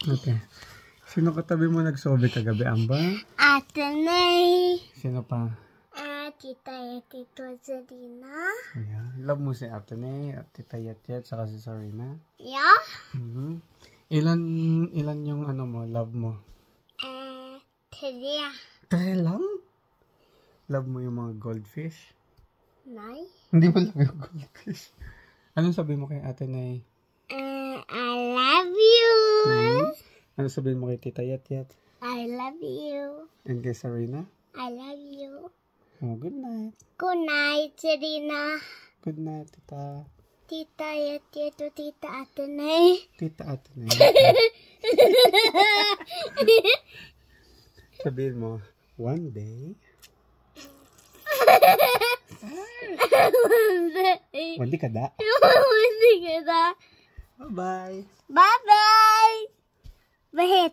Okay. Sino katabi mo nagsobe kagabi, Amba? Ate Nay. Sino pa? Tita Tito Zarina. Ayan. Love mo si Ate Nay, at Tita Yet, saka si Sarina? Yeah. Ilan yung love mo? 3. 3 lang? Love mo yung mga goldfish? Nay. Hindi mo love yung goldfish. Anong sabi mo kay Ate Nay? I love you. Ano sabihin mo kay Tita Yet? I love you. And kay Sarina? I love you. Oh, good night. Good night, Zarina. Good night, Tita. Tita Yet, Tita Ate Nay. Tita Ate Nay. Sabihin mo, one day. Wandi ka da. Wandi ka da. Bye-bye. Bye-bye. Bahit.